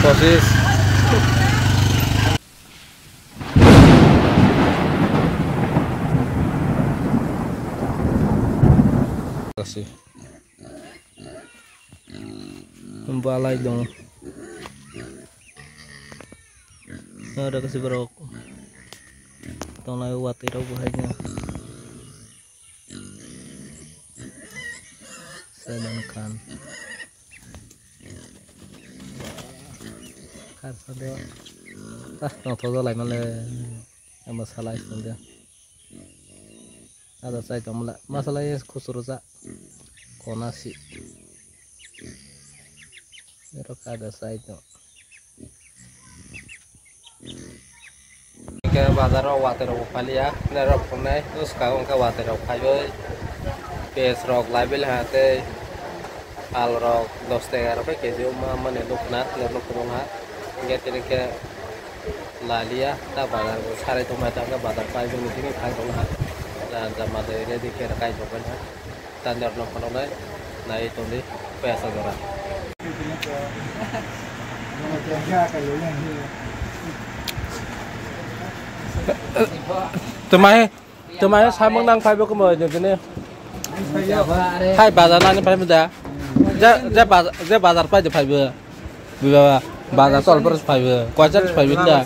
Sosis. Kasih. Membalai dong. Ada kasih berok. Tong lewat itu buahnya. Sedangkan kan ada nonton lại mà em masalah itu dia ada saya kamu lah masalahnya khususnya konasi mereka ada saya itu ke bazar water kali ya nerok punai terus kau ke water kali pes rok label hati al rok 10 kg mana luknat luknat get ke lalia ta bazar sare to mata ka bazar pai jo ni khai dong ha dan jama de re di ke kai jo ban ha standar no kono nai nai to ni paisa dora Tumai samang nang phai ko mo jo ni hai bazar na ni phai da ja bazar pai jo phai ba bazar tol terus phai kuajar phai da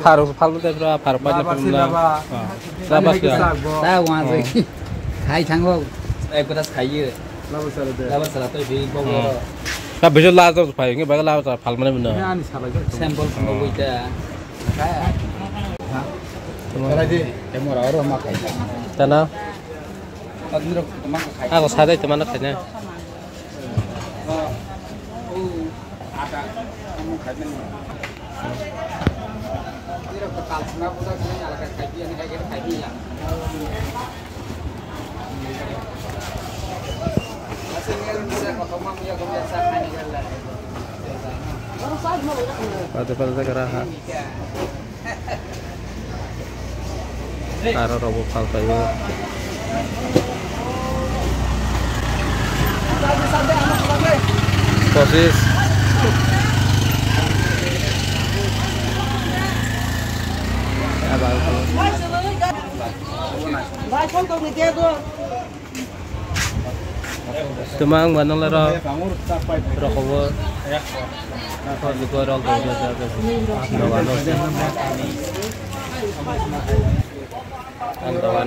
harus phal te pra phar pai na pumla labas ya ta wa rồi khai thang vô em có khai gì labas sara tôi bị bông rồi ta bây giờ la to phai nge ba la ta phal mane bna sampel semua kita kayak em ngồi đó mà khai ta na agak mak khai aku sadai teman khanya ada kamu khai men ini kekal semua udah sini nyalakan kaji ini kayak kaji ya masih ngelun bisa kalau kamu ya kebiasaan ini kan lah pada karaha Taro robo phal phai sosis Temang manang laro rokowo apa juga orang tua jaga andawan